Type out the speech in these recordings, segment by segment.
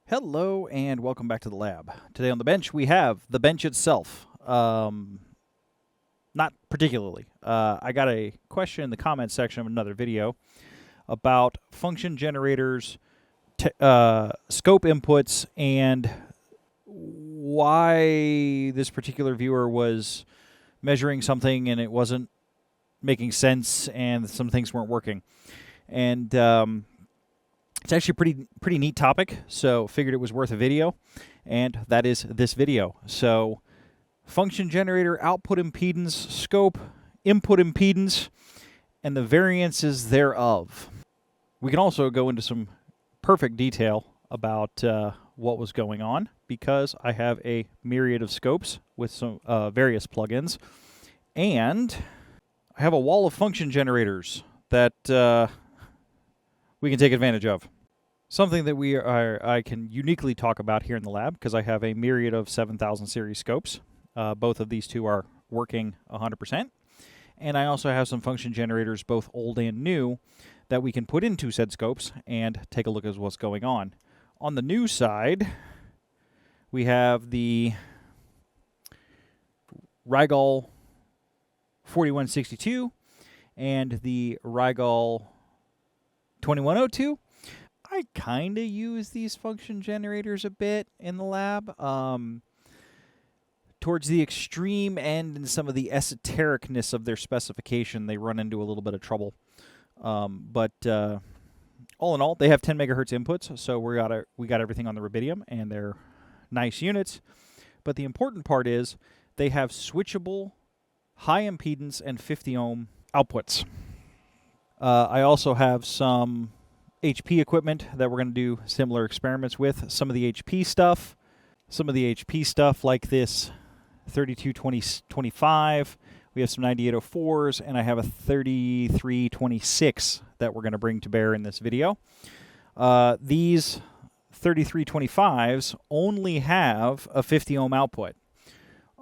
Hello and welcome back to the lab. Today on the bench we have the bench itself. Not particularly. I got a question in the comments section of another video about function generators, scope inputs, and why this particular viewer was measuring something and it wasn't making sense and some things weren't working. And it's actually a pretty neat topic, so figured it was worth a video, and that is this video. So, function generator output impedance, scope, input impedance, and the variances thereof. We can also go into some perfect detail about what was going on, because I have a myriad of scopes with some various plugins, and I have a wall of function generators that we can take advantage of. Something that I can uniquely talk about here in the lab, because I have a myriad of 7000 series scopes. Both of these two are working 100%. And I also have some function generators, both old and new, that we can put into said scopes and take a look at what's going on. On the new side, we have the Rigol 4162 and the Rigol 2102. I kind of use these function generators a bit in the lab. Towards the extreme end and some of the esotericness of their specification, they run into a little bit of trouble. But all in all, they have 10 megahertz inputs, so we got everything on the rubidium, and they're nice units. But the important part is they have switchable high impedance and 50 ohm outputs. I also have some HP equipment that we're going to do similar experiments with. Some of the HP stuff like this 322025. We have some 9804s, and I have a 3326 that we're going to bring to bear in this video. These 3325s only have a 50 ohm output.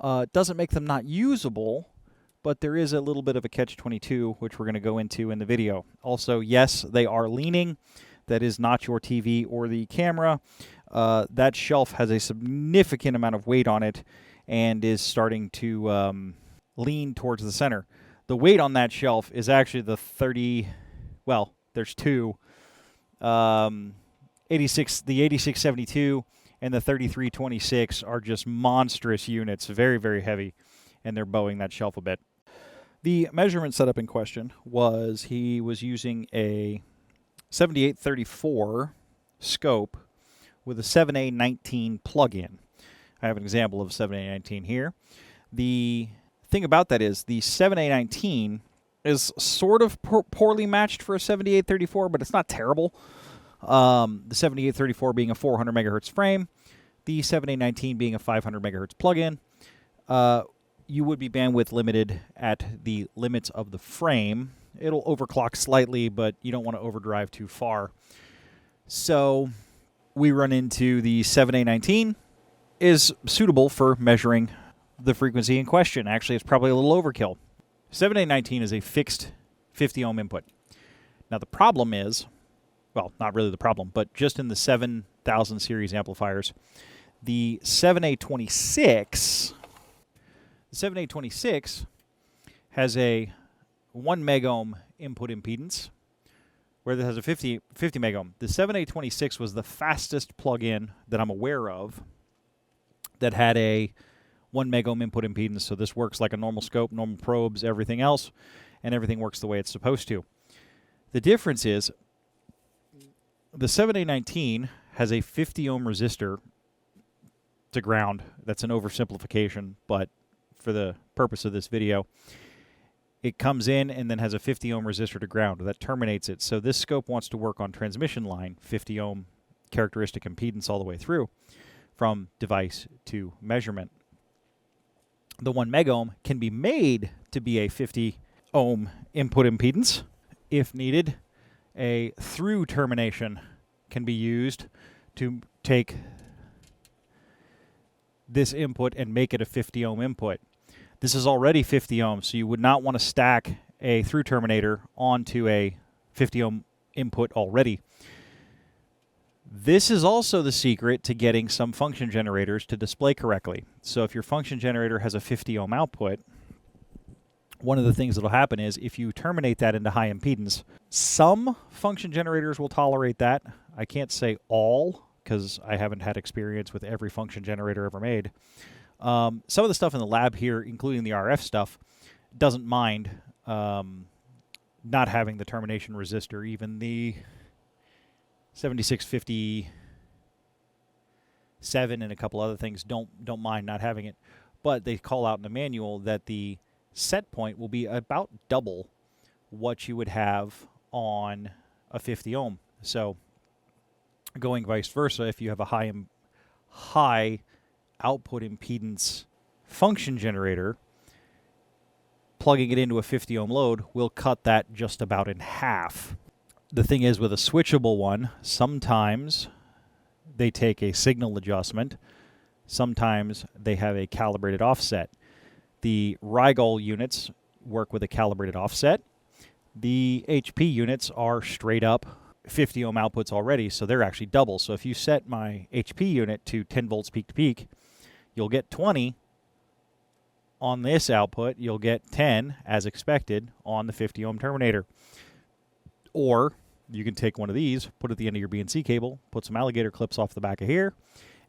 It doesn't make them not usable, but there is a little bit of a catch-22, which we're going to go into in the video. Also, yes, they are leaning. That is not your TV or the camera. That shelf has a significant amount of weight on it and is starting to lean towards the center. The weight on that shelf is actually the 30, well, there's two, 8672 and the 3326 are just monstrous units, very, very heavy, and they're bowing that shelf a bit. The measurement setup in question was he was using a 7834 scope with a 7A19 plug-in. I have an example of 7A19 here. The thing about that is the 7A19 is sort of poorly matched for a 7834, but it's not terrible. The 7834 being a 400 megahertz frame, the 7A19 being a 500 megahertz plug-in. You would be bandwidth limited at the limits of the frame. It'll overclock slightly, but you don't want to overdrive too far. So we run into the 7A19 is suitable for measuring the frequency in question. Actually, it's probably a little overkill. 7A19 is a fixed 50 ohm input. Now the problem is, well, not really the problem, but just in the 7000 series amplifiers, the 7A26 has a 1 megohm input impedance, where it has a 50 megohm. The 7A26 was the fastest plug-in that I'm aware of that had a 1 megohm input impedance, so this works like a normal scope, normal probes, everything else, and everything works the way it's supposed to. The difference is the 7A19 has a 50 ohm resistor to ground. That's an oversimplification, but for the purpose of this video, it comes in and then has a 50 ohm resistor to ground. That terminates it. So this scope wants to work on transmission line, 50 ohm characteristic impedance all the way through from device to measurement. The 1 megohm can be made to be a 50 ohm input impedance if needed. A through termination can be used to take this input and make it a 50 ohm input. This is already 50 ohms, so you would not want to stack a through terminator onto a 50 ohm input already. This is also the secret to getting some function generators to display correctly. So if your function generator has a 50 ohm output, one of the things that will happen is if you terminate that into high impedance, some function generators will tolerate that. I can't say all because I haven't had experience with every function generator ever made. Some of the stuff in the lab here, including the RF stuff, doesn't mind not having the termination resistor. Even the 7657 and a couple other things don't mind not having it. But they call out in the manual that the set point will be about double what you would have on a 50 ohm. So going vice versa, if you have a high output impedance function generator, plugging it into a 50 ohm load will cut that just about in half. The thing is, with a switchable one, sometimes they take a signal adjustment, sometimes they have a calibrated offset. The Rigol units work with a calibrated offset. The HP units are straight up 50 ohm outputs already, so they're actually double. So if you set my HP unit to 10 volts peak to peak, you'll get 20 on this output. You'll get 10, as expected, on the 50 ohm terminator. Or you can take one of these, put it at the end of your BNC cable, put some alligator clips off the back of here,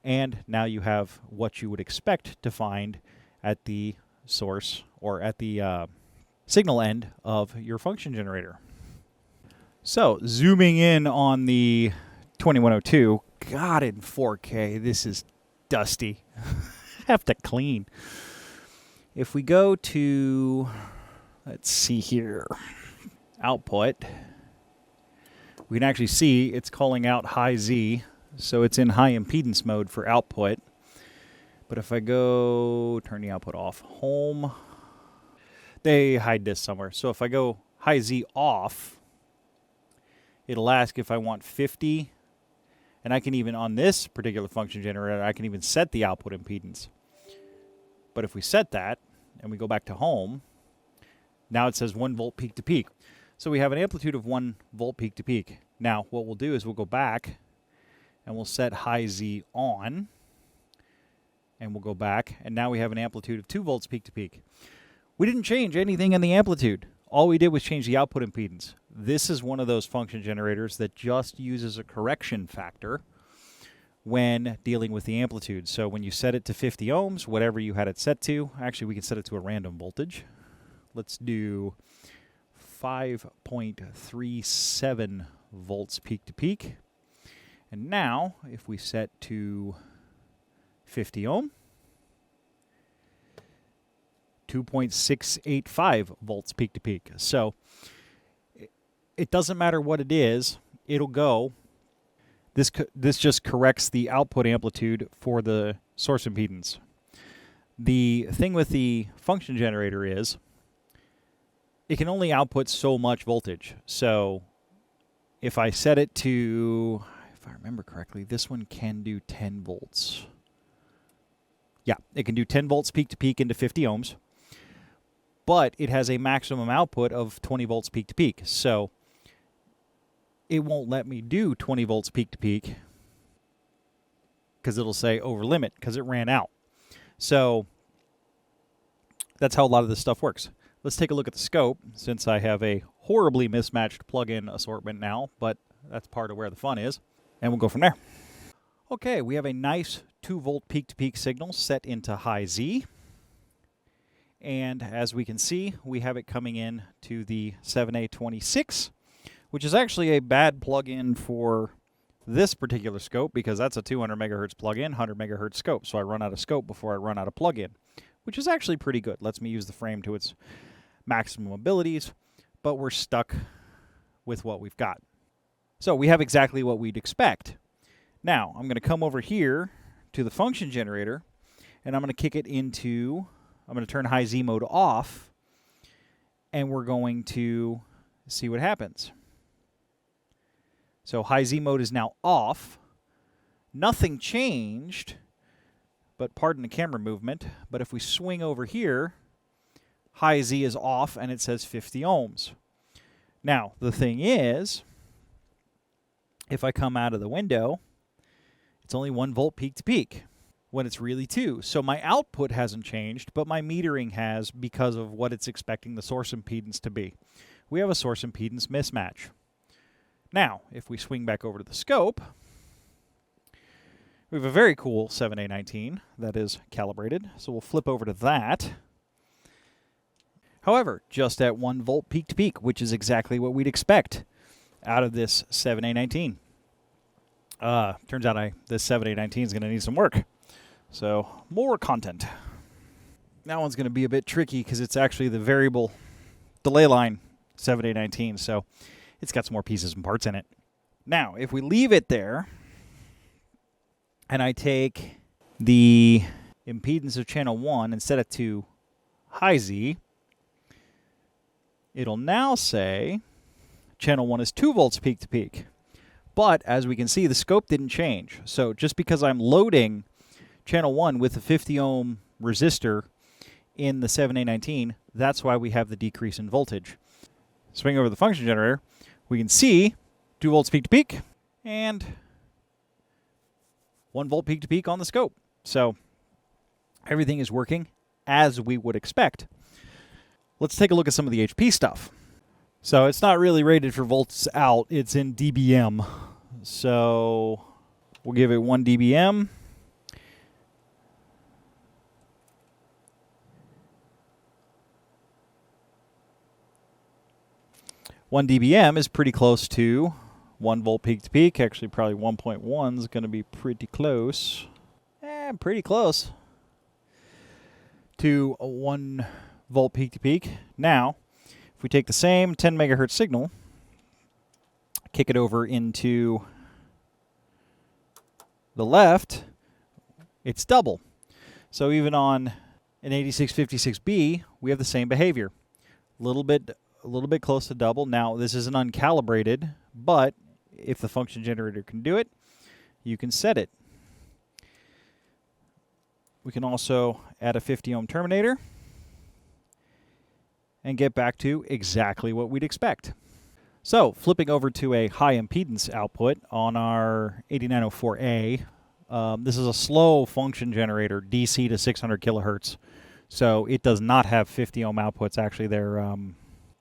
and now you have what you would expect to find at the source or at the signal end of your function generator. So, zooming in on the 2102, God, in 4K, this is dusty. Have to clean. If we go to, let's see here, output, we can actually see it's calling out high Z, so it's in high impedance mode for output. But if I go, turn the output off, home, they hide this somewhere. So if I go high Z off, it'll ask if I want 50, and I can even, on this particular function generator, I can even set the output impedance. But if we set that, and we go back to home, now it says 1 volt peak to peak. So we have an amplitude of 1 volt peak to peak. Now, what we'll do is we'll go back, and we'll set high Z on, and we'll go back, and now we have an amplitude of 2 volts peak to peak. We didn't change anything in the amplitude. All we did was change the output impedance. This is one of those function generators that just uses a correction factor when dealing with the amplitude. So when you set it to 50 ohms, whatever you had it set to, actually we can set it to a random voltage. Let's do 5.37 volts peak to peak. And now, if we set to 50 ohm, 2.685 volts peak to peak. So it doesn't matter what it is, it'll go. This just corrects the output amplitude for the source impedance. The thing with the function generator is it can only output so much voltage. So if I set it to, if I remember correctly, this one can do 10 volts. Yeah, it can do 10 volts peak to peak into 50 ohms. But it has a maximum output of 20 volts peak to peak. So it won't let me do 20 volts peak to peak because it'll say over limit because it ran out. So that's how a lot of this stuff works. Let's take a look at the scope, since I have a horribly mismatched plug-in assortment now, but that's part of where the fun is, and we'll go from there. Okay, we have a nice 2 volt peak to peak signal set into high Z. And as we can see, we have it coming in to the 7A26, which is actually a bad plug-in for this particular scope because that's a 200 megahertz plug-in, 100 megahertz scope. So I run out of scope before I run out of plug-in, which is actually pretty good. Lets me use the frame to its maximum abilities, but we're stuck with what we've got. So we have exactly what we'd expect. Now, I'm going to come over here to the function generator, and I'm going to kick it into, I'm going to turn high Z mode off, and we're going to see what happens. So high Z mode is now off. Nothing changed, but pardon the camera movement. But if we swing over here, high Z is off, and it says 50 ohms. Now, the thing is, if I come out of the window It's only 1 volt peak to peak when it's really 2. So my output hasn't changed, but my metering has because of what it's expecting the source impedance to be. We have a source impedance mismatch. Now, if we swing back over to the scope, we have a very cool 7A19 that is calibrated. So we'll flip over to that. However, just at 1 volt peak to peak, which is exactly what we'd expect out of this 7A19. Turns out this 7A19 is going to need some work. So, more content. That one's going to be a bit tricky because it's actually the variable delay line 7A19, so it's got some more pieces and parts in it. Now, if we leave it there, and I take the impedance of channel 1 and set it to high Z, it'll now say channel 1 is 2 volts peak to peak. But, as we can see, the scope didn't change. So, just because I'm loading channel 1 with a 50 ohm resistor in the 7A19, that's why we have the decrease in voltage. Swing over the function generator, we can see 2 volts peak to peak and 1 volt peak to peak on the scope. So everything is working as we would expect. Let's take a look at some of the HP stuff. So it's not really rated for volts out, it's in dBm. So we'll give it 1 dBm. One dBm is pretty close to 1 volt peak to peak. Actually, probably 1.1 is going to be pretty close. Pretty close to a 1 volt peak to peak. Now, if we take the same 10 megahertz signal, kick it over into the left, it's double. So even on an 8656B, we have the same behavior. A little bit close to double. Now, this isn't uncalibrated, but if the function generator can do it, you can set it. We can also add a 50 ohm terminator and get back to exactly what we'd expect. So, flipping over to a high impedance output on our 8904A, this is a slow function generator, DC to 600 kilohertz. So, it does not have 50 ohm outputs. Actually, they're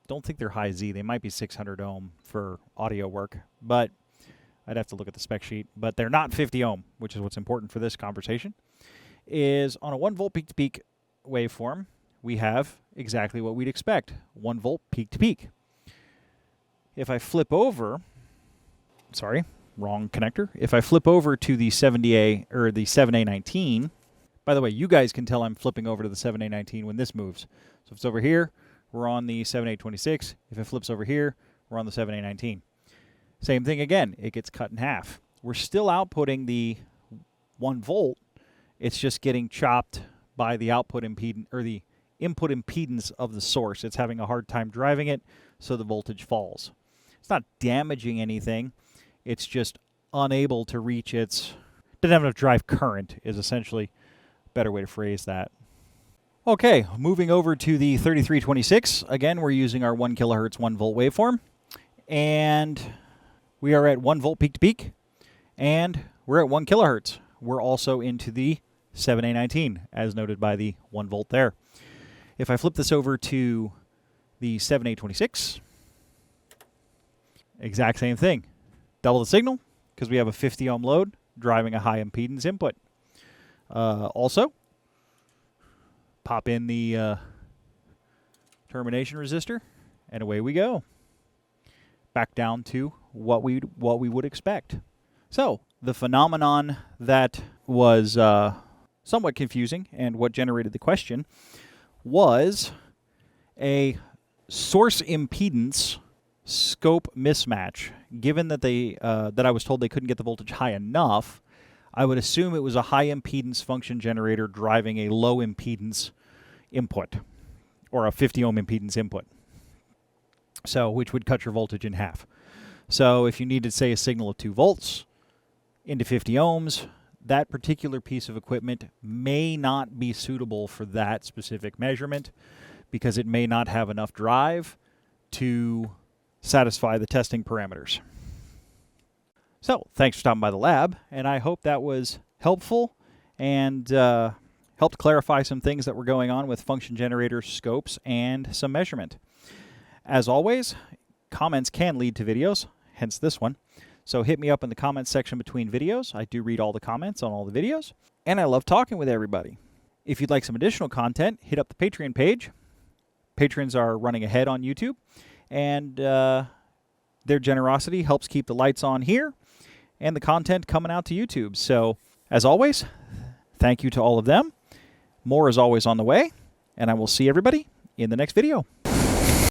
don't think they're high Z. They might be 600 ohm for audio work, but I'd have to look at the spec sheet. But they're not 50 ohm, which is what's important for this conversation. Is on a 1 volt peak to peak waveform, we have exactly what we'd expect, 1 volt peak to peak. If I flip over, sorry, wrong connector. If I flip over to the 70A or the 7A19, by the way, you guys can tell I'm flipping over to the 7A19 when this moves. So if it's over here, we're on the 7A26. If it flips over here, we're on the 7A19. Same thing again. It gets cut in half. We're still outputting the 1 volt. It's just getting chopped by the output impedance or the input impedance of the source. It's having a hard time driving it, so the voltage falls. It's not damaging anything. It's just unable to reach its... doesn't have enough drive current is essentially a better way to phrase that. Okay, moving over to the 3326. Again, we're using our 1 kilohertz 1 volt waveform. And we are at 1 volt peak to peak. And we're at 1 kilohertz. We're also into the 7A19, as noted by the 1 volt there. If I flip this over to the 7A26, exact same thing. Double the signal, because we have a 50 ohm load driving a high impedance input. Also, pop in the termination resistor, and away we go. Back down to what we would expect. So, the phenomenon that was somewhat confusing and what generated the question was a source impedance scope mismatch. Given that that I was told they couldn't get the voltage high enough, I would assume it was a high impedance function generator driving a low impedance input, or a 50 ohm impedance input. So, which would cut your voltage in half. So, if you needed, say, a signal of 2 volts into 50 ohms, that particular piece of equipment may not be suitable for that specific measurement because it may not have enough drive to satisfy the testing parameters. So thanks for stopping by the lab, and I hope that was helpful and helped clarify some things that were going on with function generators, scopes, and some measurement. As always, comments can lead to videos, hence this one. So hit me up in the comments section between videos. I do read all the comments on all the videos, and I love talking with everybody. If you'd like some additional content, hit up the Patreon page. Patrons are running ahead on YouTube, and their generosity helps keep the lights on here and the content coming out to YouTube. So, as always, thank you to all of them. More is always on the way, and I will see everybody in the next video.